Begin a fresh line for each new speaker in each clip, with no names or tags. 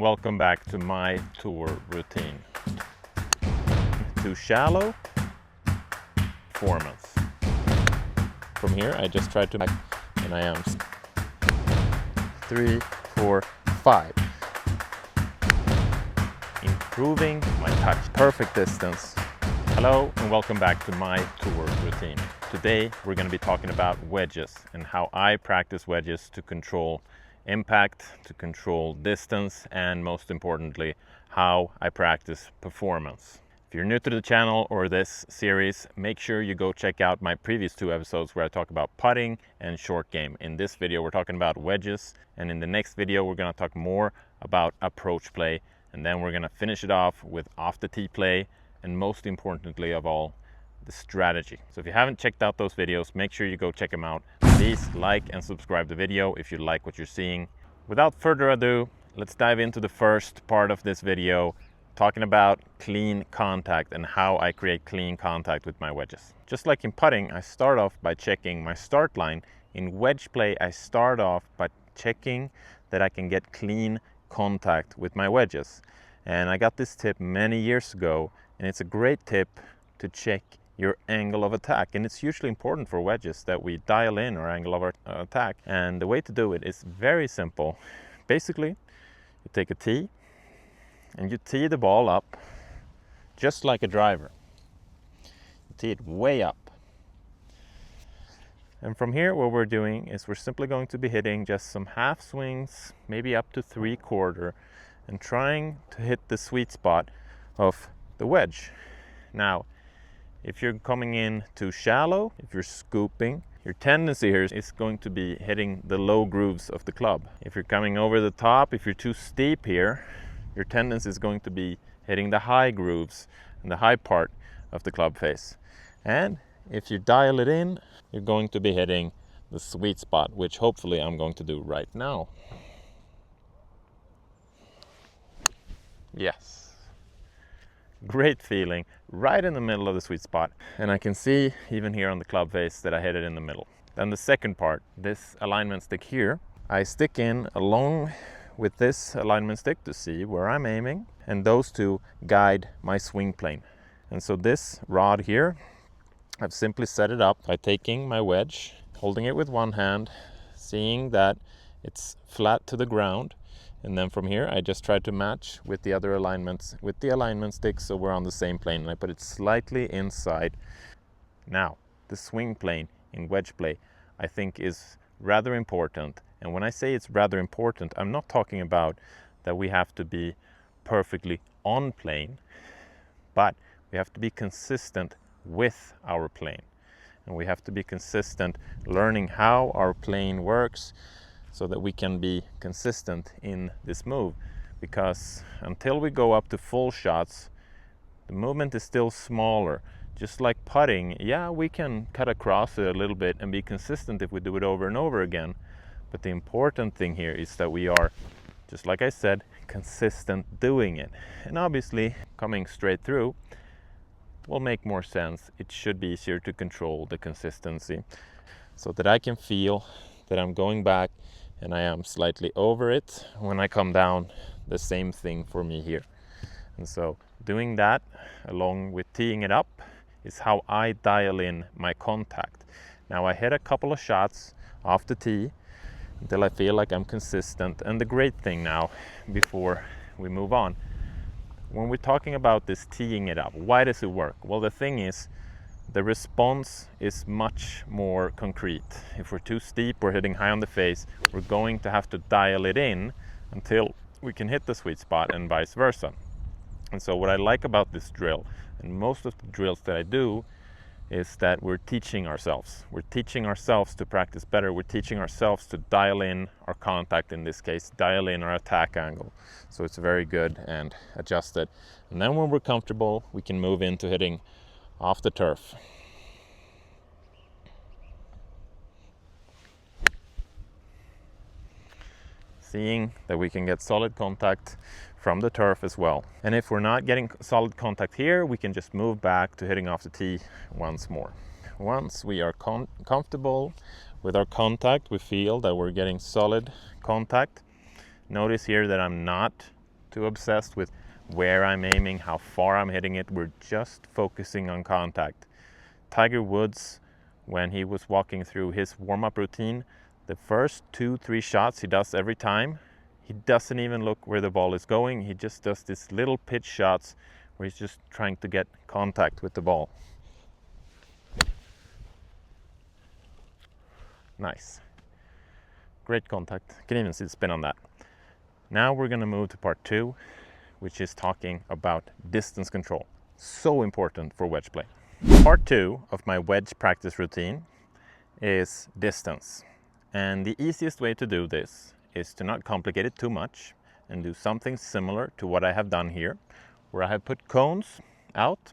Welcome back to my tour routine. Too shallow, performance. From here, I just tried to back, and I am 3, 4, 5. Improving my touch, perfect distance. Hello and welcome back to my tour routine. Today we're going to be talking about wedges and how I practice wedges to control impact, to control distance, and most importantly, how I practice performance. If you're new to the channel or this series, make sure you go check out my previous 2 episodes where I talk about putting and short game. In this video, we're talking about wedges, and in the next video, we're going to talk more about approach play, and then we're going to finish it off with off the tee play, and most importantly of all, the strategy. So if you haven't checked out those videos, make sure you go check them out. Please like and subscribe the video if you like what you're seeing. Without further ado, let's dive into the first part of this video, talking about clean contact and how I create clean contact with my wedges. Just like in putting, I start off by checking my start line. In wedge play, I start off by checking that I can get clean contact with my wedges. And I got this tip many years ago, and it's a great tip to check your angle of attack. And it's usually important for wedges that we dial in our angle of our attack. And the way to do it is very simple. Basically, you take a tee and you tee the ball up just like a driver. You tee it way up. And from here, what we're doing is we're simply going to be hitting just some half swings, maybe up to 3/4, and trying to hit the sweet spot of the wedge. Now, if you're coming in too shallow, if you're scooping, your tendency here is going to be hitting the low grooves of the club. If you're coming over the top, if you're too steep here, your tendency is going to be hitting the high grooves and the high part of the club face. And if you dial it in, you're going to be hitting the sweet spot, which hopefully I'm going to do right now. Yes. Great feeling, right in the middle of the sweet spot. And I can see even here on the club face that I hit it in the middle. Then the second part, this alignment stick here, I stick in along with this alignment stick to see where I'm aiming, and those two guide my swing plane. And so this rod here, I've simply set it up by taking my wedge, holding it with one hand, seeing that it's flat to the ground, and then from here I just try to match with the other alignments with the alignment stick so we're on the same plane, and I put it slightly inside. Now, the swing plane in wedge play I think is rather important, and when I say it's rather important, I'm not talking about that we have to be perfectly on plane, but we have to be consistent with our plane, and we have to be consistent learning how our plane works so that we can be consistent in this move, because until we go up to full shots, the movement is still smaller. Just like putting, yeah, we can cut across it a little bit and be consistent if we do it over and over again, but the important thing here is that we are, just like I said, consistent doing it. And obviously coming straight through will make more sense. It should be easier to control the consistency so that I can feel that I'm going back and I am slightly over it when I come down. The same thing for me here. And so doing that along with teeing it up is how I dial in my contact. Now I hit a couple of shots off the tee until I feel like I'm consistent. And the great thing now, before we move on, when we're talking about this teeing it up, why does it work? Well, the thing is, the response is much more concrete. If we're too steep, we're hitting high on the face, we're going to have to dial it in until we can hit the sweet spot, and vice versa. And so what I like about this drill, and most of the drills that I do, is that we're teaching ourselves. We're teaching ourselves to practice better. We're teaching ourselves to dial in our contact, in this case, dial in our attack angle. So it's very good and adjusted. And then when we're comfortable, we can move into hitting off the turf. Seeing that we can get solid contact from the turf as well. And if we're not getting solid contact here, we can just move back to hitting off the tee once more. Once we are comfortable with our contact, we feel that we're getting solid contact. Notice here that I'm not too obsessed with where I'm aiming, how far I'm hitting it. We're just focusing on contact. Tiger Woods, when he was walking through his warm-up routine, the first 2-3 shots he does every time, he doesn't even look where the ball is going. He just does these little pitch shots where he's just trying to get contact with the ball. Nice. Great contact. Can even see the spin on that. Now we're going to move to part 2, which is talking about distance control. So important for wedge play. Part 2 of my wedge practice routine is distance. And the easiest way to do this is to not complicate it too much and do something similar to what I have done here, where I have put cones out.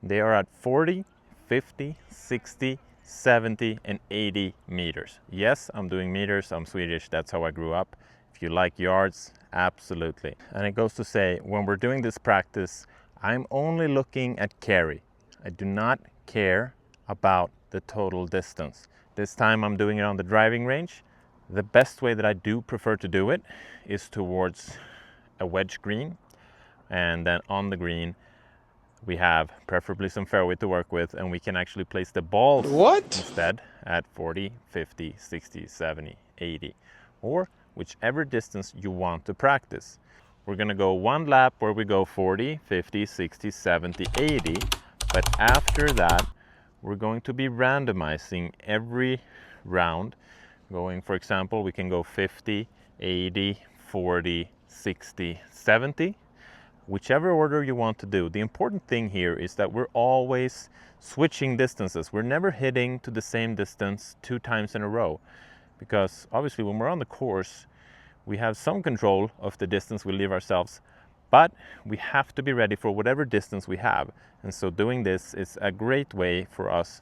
They are at 40, 50, 60, 70 and 80 meters. Yes, I'm doing meters, I'm Swedish, that's how I grew up. If you like yards, absolutely. And it goes to say, when we're doing this practice, I'm only looking at carry. I do not care about the total distance. This time I'm doing it on the driving range. The best way that I do prefer to do it is towards a wedge green, and then on the green we have preferably some fairway to work with, and we can actually place the balls instead at 40, 50, 60, 70, 80, or whichever distance you want to practice. We're gonna go one lap where we go 40, 50, 60, 70, 80, but after that we're going to be randomizing every round, going, for example, we can go 50, 80, 40, 60, 70, whichever order you want to do. The important thing here is that we're always switching distances. We're never hitting to the same distance 2 times in a row, because obviously when we're on the course, we have some control of the distance we leave ourselves, but we have to be ready for whatever distance we have. And so doing this is a great way for us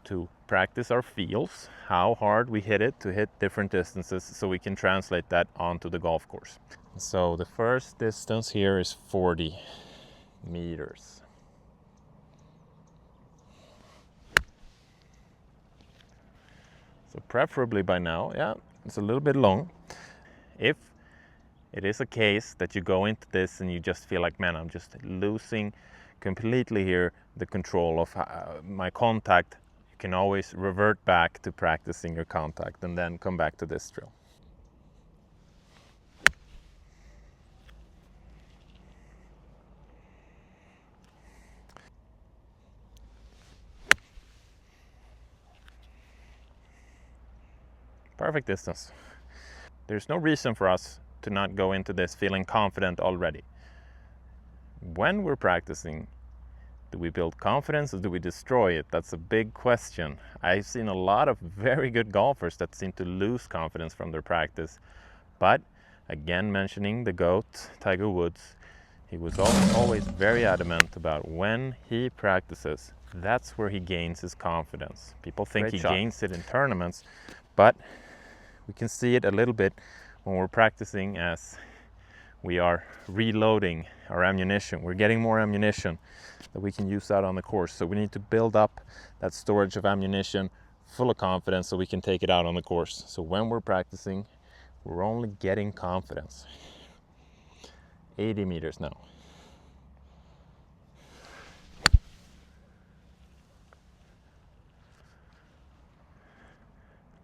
to practice our feels, how hard we hit it to hit different distances, so we can translate that onto the golf course. So the first distance here is 40 meters. So preferably by now, yeah, it's a little bit long. If it is a case that you go into this and you just feel like, man, I'm just losing completely here the control of my contact, you can always revert back to practicing your contact and then come back to this drill. Perfect distance. There's no reason for us to not go into this feeling confident already. When we're practicing, do we build confidence or do we destroy it? That's a big question. I've seen a lot of very good golfers that seem to lose confidence from their practice. But again, mentioning the GOAT, Tiger Woods, he was always very adamant about when he practices, that's where he gains his confidence. People think he gains it in tournaments, but we can see it a little bit when we're practicing as we are reloading our ammunition. We're getting more ammunition that we can use out on the course. So we need to build up that storage of ammunition full of confidence so we can take it out on the course. So when we're practicing, we're only getting confidence. 80 meters now.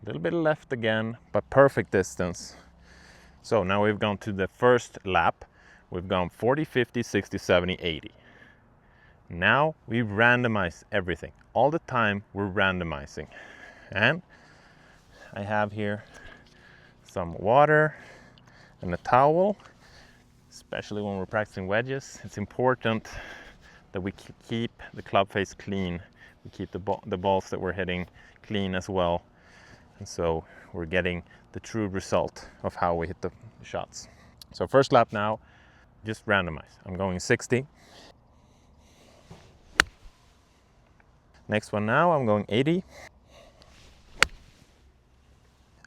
A little bit left again, but perfect distance. So now we've gone to the first lap. We've gone 40, 50, 60, 70, 80. Now we randomize everything. All the time we're randomizing. And I have here some water and a towel, especially when we're practicing wedges. It's important that we keep the club face clean. We keep the balls that we're hitting clean as well. And so we're getting the true result of how we hit the shots. So first lap now, just randomize. I'm going 60. Next one now, I'm going 80.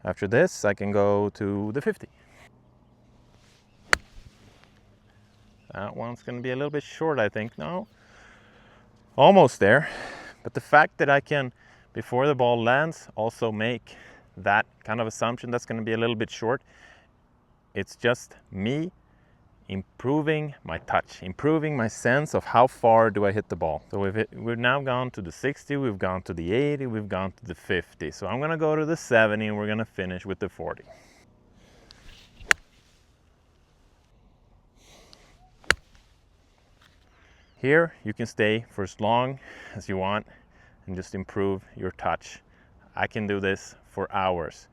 After this, I can go to the 50. That one's going to be a little bit short, I think. No, almost there. But the fact that I can, before the ball lands, also make that kind of assumption that's going to be a little bit short, it's just me improving my touch, improving my sense of how far do I hit the ball. So we've now gone to the 60, we've gone to the 80, we've gone to the 50. So I'm gonna go to the 70 and we're gonna finish with the 40. Here you can stay for as long as you want and just improve your touch. I can do this for hours,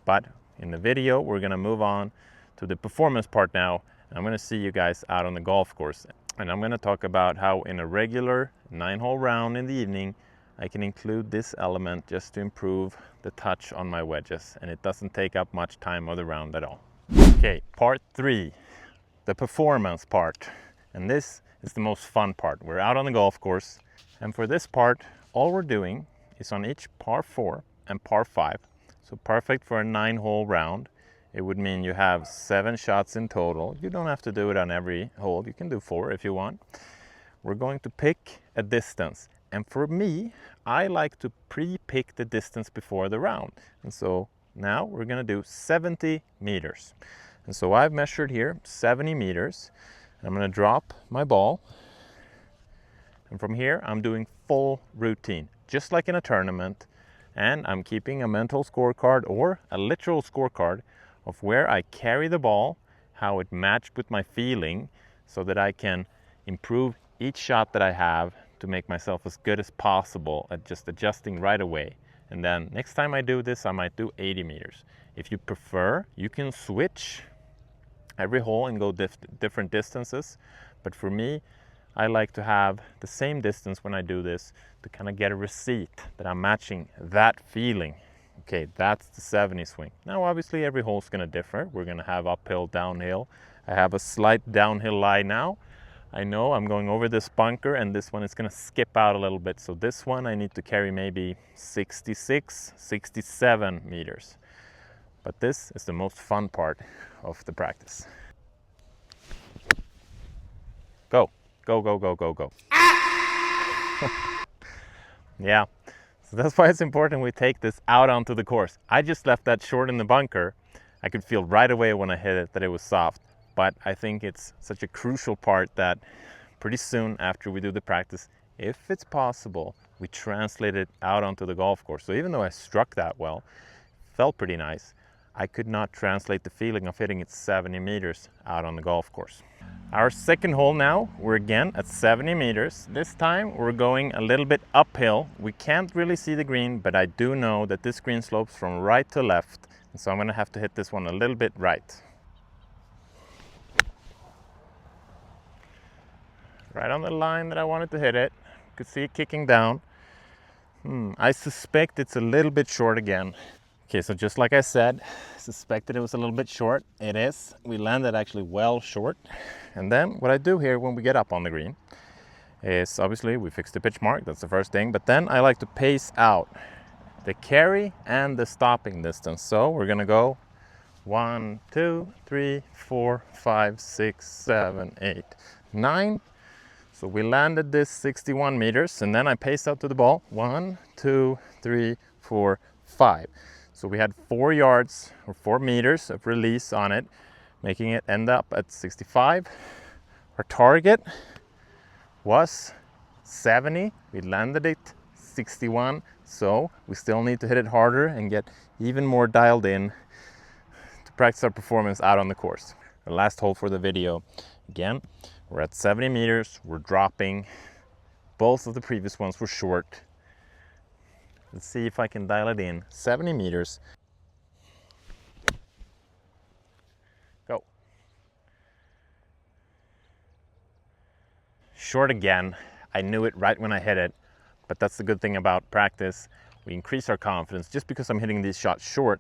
but in the video we're gonna move on to the performance part now. I'm gonna see you guys out on the golf course, and I'm gonna talk about how in a regular 9-hole round in the evening I can include this element just to improve the touch on my wedges, and it doesn't take up much time of the round at all. Okay, part 3, the performance part, and this is the most fun part. We're out on the golf course, and for this part all we're doing is on each par 4 and par 5, so perfect for a 9-hole round. It would mean you have 7 shots in total. You don't have to do it on every hole. You can do 4 if you want. We're going to pick a distance. And for me, I like to pre-pick the distance before the round. And so now we're going to do 70 meters. And so I've measured here 70 meters. I'm going to drop my ball. And from here, I'm doing full routine, just like in a tournament. And I'm keeping a mental scorecard or a literal scorecard of where I carry the ball, how it matched with my feeling, so that I can improve each shot that I have to make myself as good as possible at just adjusting right away. And then next time I do this, I might do 80 meters. If you prefer, you can switch every hole and go different distances. But for me, I like to have the same distance when I do this to kind of get a receipt that I'm matching that feeling. Okay, that's the 70 swing. Now obviously every hole is going to differ. We're going to have uphill, downhill. I have a slight downhill lie now. I know I'm going over this bunker and this one is going to skip out a little bit. So this one I need to carry maybe 66, 67 meters. But this is the most fun part of the practice. Go, go, go, go, go, go. Yeah. So that's why it's important we take this out onto the course. I just left that short in the bunker. I could feel right away when I hit it that it was soft. But I think it's such a crucial part that pretty soon after we do the practice, if it's possible, we translate it out onto the golf course. So even though I struck that well, felt pretty nice, I could not translate the feeling of hitting it 70 meters out on the golf course. Our second hole now, we're again at 70 meters. This time we're going a little bit uphill. We can't really see the green, but I do know that this green slopes from right to left. And so I'm gonna have to hit this one a little bit right. Right on the line that I wanted to hit it. You could see it kicking down. I suspect it's a little bit short again. Okay, so just like I said, suspected it was a little bit short. It is. We landed actually well short. And then what I do here when we get up on the green is obviously we fix the pitch mark. That's the first thing. But then I like to pace out the carry and the stopping distance. So we're going to go 1, 2, 3, 4, 5, 6, 7, 8, 9. So we landed this 61 meters and then I paced out to the ball. 1, 2, 3, 4, 5. So we had 4 yards or 4 meters of release on it, making it end up at 65. Our target was 70. We landed it 61. So we still need to hit it harder and get even more dialed in to practice our performance out on the course. The last hole for the video. Again, we're at 70 meters. We're dropping. Both of the previous ones were short. Let's see if I can dial it in. 70 meters. Go. Short again. I knew it right when I hit it, but that's the good thing about practice. We increase our confidence. Just because I'm hitting these shots short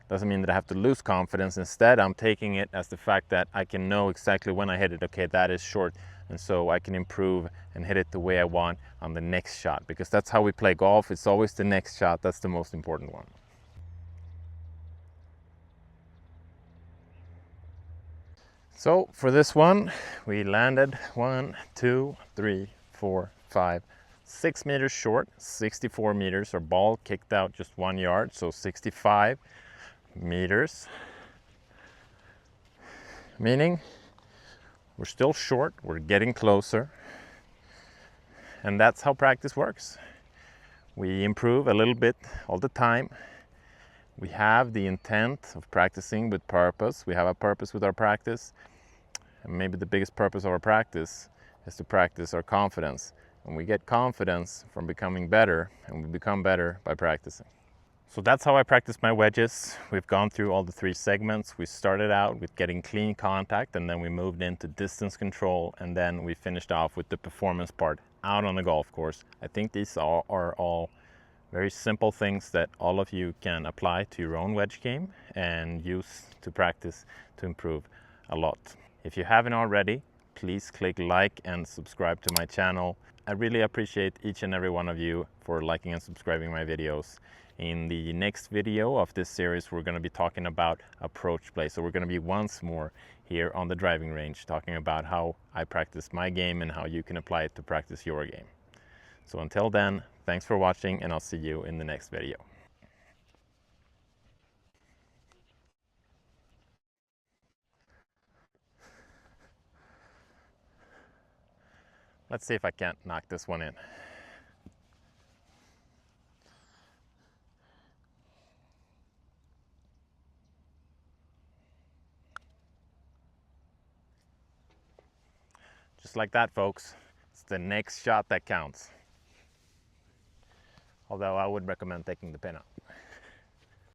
doesn't mean that I have to lose confidence. Instead, I'm taking it as the fact that I can know exactly when I hit it. Okay, that is short. And so I can improve and hit it the way I want on the next shot, because that's how we play golf. It's always the next shot. That's the most important one. So for this one, we landed 1, 2, 3, 4, 5, 6 meters short, 64 meters. Our ball kicked out just 1 yard, so 65 meters. Meaning We're still short, we're getting closer, and that's how practice works. We improve a little bit all the time. We have the intent of practicing with purpose. We have a purpose with our practice, and maybe the biggest purpose of our practice is to practice our confidence. And we get confidence from becoming better, and we become better by practicing. So that's how I practice my wedges. We've gone through all the 3 segments. We started out with getting clean contact, and then we moved into distance control, and then we finished off with the performance part out on the golf course. I think these are all very simple things that all of you can apply to your own wedge game and use to practice to improve a lot. If you haven't already, please click like and subscribe to my channel. I really appreciate each and every one of you for liking and subscribing my videos. In the next video of this series, we're going to be talking about approach play. So we're going to be once more here on the driving range talking about how I practice my game and how you can apply it to practice your game. So until then, thanks for watching, and I'll see you in the next video. Let's see if I can't knock this one in. Just like that, folks. It's the next shot that counts. Although I would recommend taking the pin out.